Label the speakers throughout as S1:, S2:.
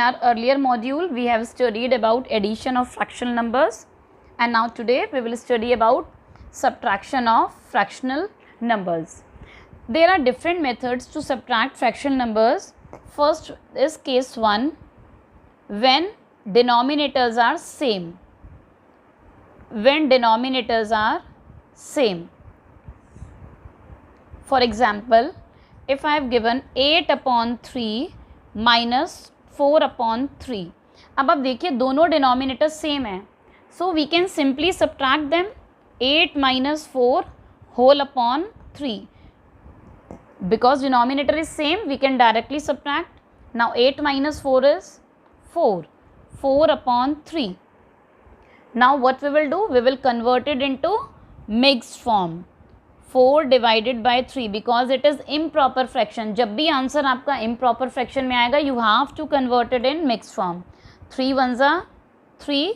S1: our earlier module, we have studied about addition of fractional numbers, and now today we will study about subtraction of fractional numbers. There are different methods to subtract fractional numbers. First is case 1, when denominators are same. When denominators are same. For example, if I have given 8/3 minus 4/3, अब आप देखिए दोनों denominator same है, so we can simply subtract them. 8 minus 4 whole upon 3. Because denominator is same, we can directly subtract. Now 8 minus 4 is 4. 4/3. Now what we will do? We will convert it into mixed form. 4 divided by 3 because it is improper fraction. जब भी answer आपका improper fraction में आएगा, you have to convert it in mixed form. 3 ones are 3,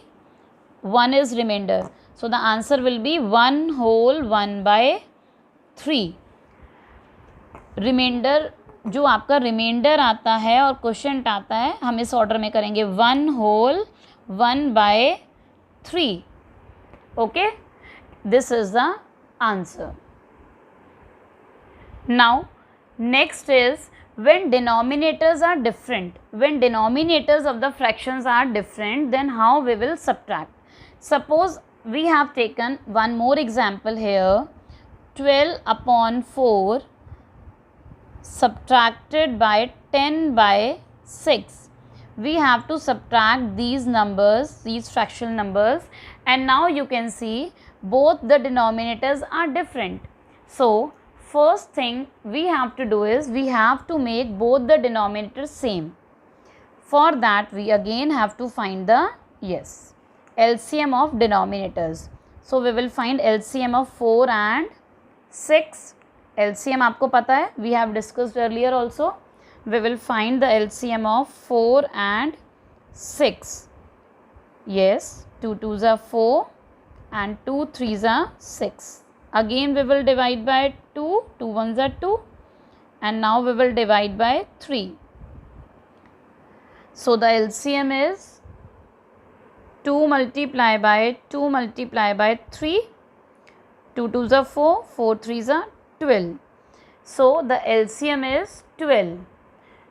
S1: 1 is remainder. So the answer will be 1 whole 1/3. Reminder जो आपका reminder आता है और क्वोशिएंट आता है, हम इस ऑर्डर में करेंगे. 1 whole 1/3. Okay, this is the answer. Now next is when denominators are different. When denominators of the fractions are different, then how we will subtract? Suppose we have taken one more example here. 12/4 subtracted by 10/6. We have to subtract these numbers, these fractional numbers, and now you can see both the denominators are different. So first thing we have to do is we have to make both the denominators same. For that we again have to find the LCM of denominators. So we will find LCM of 4 and 6. LCM आपको पता है, we have discussed earlier also. We will find the LCM of 4 and 6. Yes, 2 2s are 4 and 2 3s are 6. Again we will divide by 2, 2 1s are 2, and now we will divide by 3. So the LCM is 2 multiply by 2 multiply by 3, 2 2s are 4, 4 3s are 12. So the LCM is 12.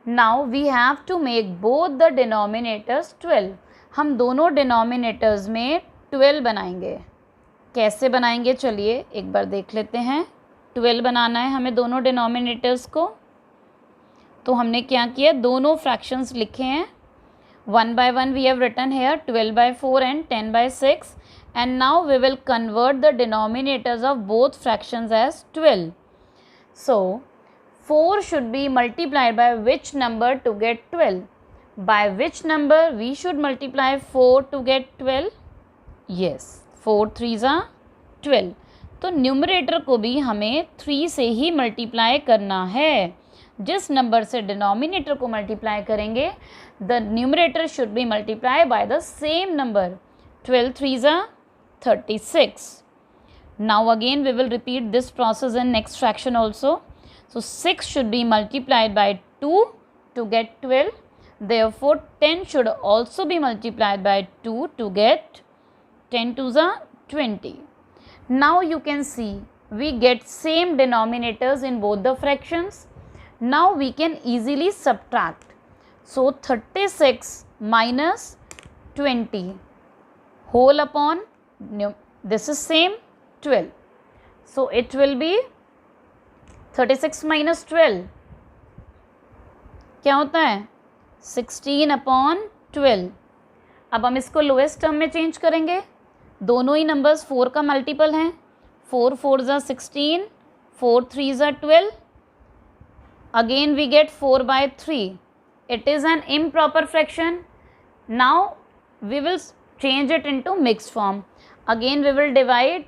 S1: Now we have to make both the denominators 12. हम दोनों denominators में 12 बनाएंगे. कैसे बनाएंगे चलिए एक बार देख लेते हैं. 12 बनाना है हमें दोनों डिनोमिनेटर्स को. तो हमने क्या किया, दोनों फ्रैक्शंस लिखे हैं. 1/1 we have written here 12/4 and 10/6, and now we will convert the denominators of both fractions as 12. So 4 should be multiplied by which number to get 12? By which number we should multiply 4 to get 12? Yes, 4 3s are 12. तो numerator को भी हमें 3 से ही multiply करना है. जिस number से denominator को मल्टीप्लाई करेंगे, the numerator should be multiply by the same number. 12 3s are 36. Now again we will repeat this process in next fraction also. So 6 should be multiplied by 2 to get 12. Therefore 10 should also be multiplied by 2 to get 10 2s are 20. Now you can see we get same denominators in both the fractions. Now we can easily subtract. So 36 minus 20 whole upon, this is same, 12. So it will be 36 minus 12 क्या होता है, 16/12. अब हम इसको lowest term में change करेंगे. दोनों ही numbers 4 का मल्टीपल हैं. 4 4s are 16, 4 3s are 12. Again we get 4/3. It is an improper fraction. Now we will change it into mixed form. Again we will divide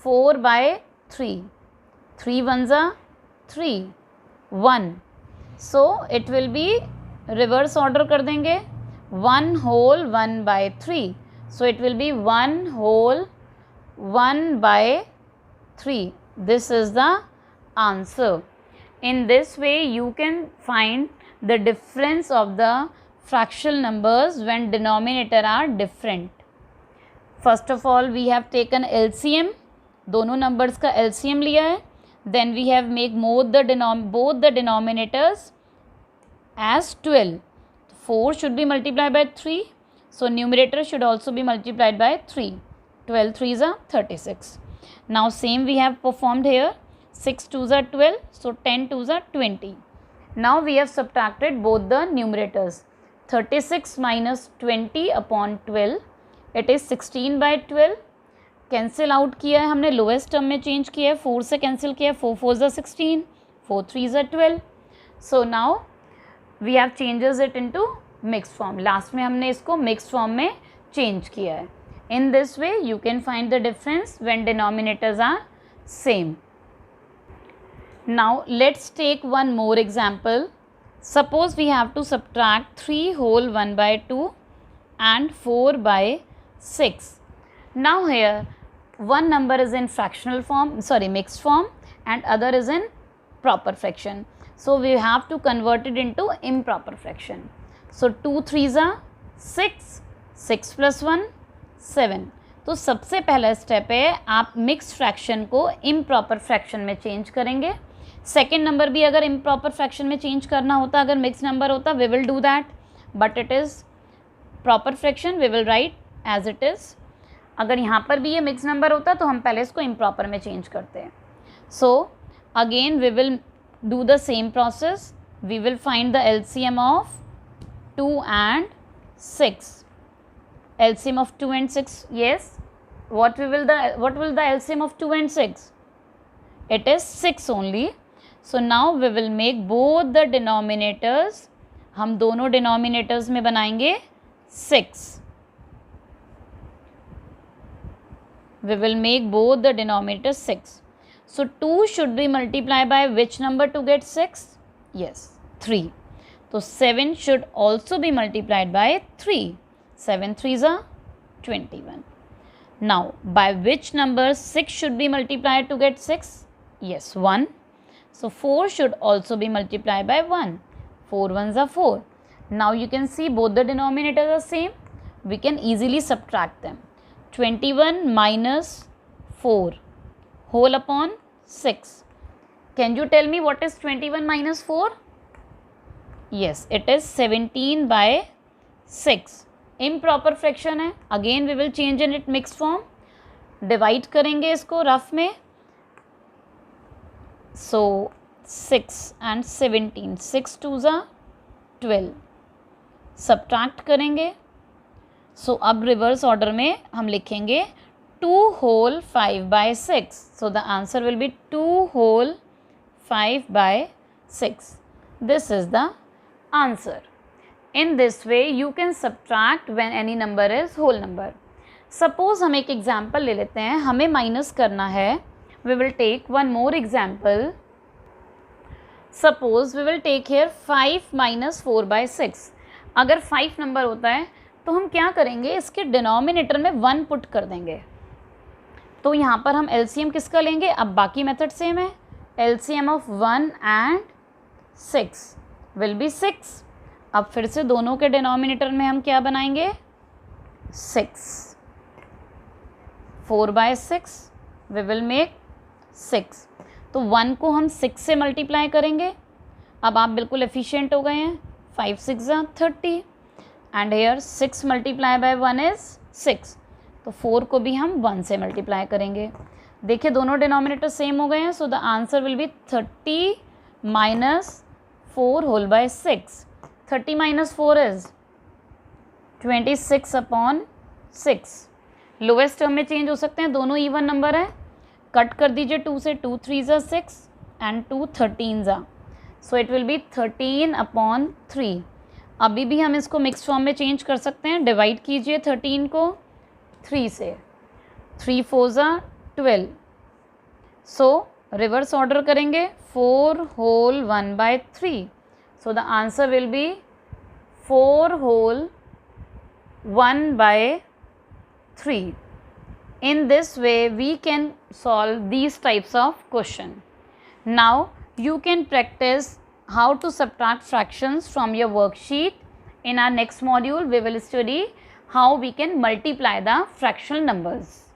S1: 4/3. 3 1s are 3, 1. So it will be reverse order कर देंगे. 1 whole 1/3. So it will be 1 whole 1/3. This is the answer. In this way you can find the difference of the fractional numbers when denominator are different. First of all we have taken LCM, दोनों numbers का LCM लिया है. Then we have make both the denominators as 12. 4 should be multiplied by 3. So numerator should also be multiplied by 3. 12 3s are 36. Now same we have performed here. 6 2s are 12. So 10 2s are 20. Now we have subtracted both the numerators. 36 minus 20 upon 12. It is 16 by 12. Cancel out किया है हमने, lowest term में change किया है, 4 से cancel किया है, 4 4s are 16, 4 3s are 12. So now we have changes it into mix form. Last में हमने इसको मिक्स फॉर्म में चेंज किया है. In this way you can find the difference when denominators are same. Now let's take one more example. Suppose we have to subtract 3 whole 1 by 2 and 4 by 6. Now here one number is in fractional form, mixed form, and other is in proper fraction. So we have to convert it into improper fraction. So 2 3s are 6, 6 plus 1 7. तो सबसे पहला step है आप mix fraction को improper fraction में change करेंगे. Second number भी अगर इम्प्रॉपर फ्रैक्शन में चेंज करना होता, अगर मिक्स नंबर होता, we will do that, but it is proper fraction, we will write as it is. अगर यहाँ पर भी ये मिक्स नंबर होता तो हम पहले इसको इम्प्रॉपर में चेंज करते हैं. So again we will do the same process. We will find the LCM of 2 and 6. LCM of 2 and 6, yes. What will the LCM of 2 and 6? It is 6 only. So now we will make both the denominators. हम दोनों denominators में बनाएंगे 6. We will make both the denominators 6. So 2 should be multiplied by which number to get 6? Yes, 3. So 7 should also be multiplied by 3. 7 3s are 21. Now by which number 6 should be multiplied to get 6? Yes, 1. So 4 should also be multiplied by 1. 4 1s are 4. Now you can see both the denominators are same. We can easily subtract them. 21 minus 4 whole upon 6. Can you tell me what is 21 minus 4? Yes, it is 17 by 6. Improper fraction है. Again we will change in it mixed form. Divide करेंगे इसको rough में. So 6 and 17. 6 2s are 12. Subtract करेंगे. सो अब reverse order में हम लिखेंगे 2 whole 5 by 6. So the answer will be 2 whole 5 by 6. This is the answer. In this way you can subtract when any number is whole number. Suppose हम एक example ले लेते हैं, हमें माइनस करना है. We will take one more example. Suppose we will take here 5 minus 4 by 6. अगर 5 number होता है तो हम क्या करेंगे, इसके डिनोमिनेटर में 1 पुट कर देंगे. तो यहाँ पर हम LCM किसका लेंगे, अब बाकी मेथड सेम है. LCM of 1 and 6 will be 6. अब फिर से दोनों के डिनोमिनेटर में हम क्या बनाएंगे, 6. 4 by 6 वी विल मेक 6. तो 1 को हम 6 से मल्टीप्लाई करेंगे. अब आप बिल्कुल एफिशिएंट हो गए हैं. 5 6 are 30 and here 6 multiply by 1 is 6. तो 4 को भी हम 1 से मल्टीप्लाई करेंगे. देखिए दोनों डिनोमिनेटर सेम हो गए हैं. सो the answer will B 30 minus 4 whole by 6. 30 minus 4 is 26 upon 6. Lowest term में चेंज हो सकते हैं, दोनों इवन नंबर है. कट कर दीजिए 2 से. 2 3s are 6 and 2 13s are. So it will be 13 upon 3. अभी भी हम इसको मिक्स फॉर्म में चेंज कर सकते हैं. डिवाइड कीजिए 13 को 3 से. 3 4s are 12. So reverse order करेंगे. 4 whole 1 by 3. So the answer will B 4 whole 1 by 3. In this way we can solve these types of question. Now you can practice how to subtract fractions from your worksheet In our next module, we will study how we can multiply the fractional numbers.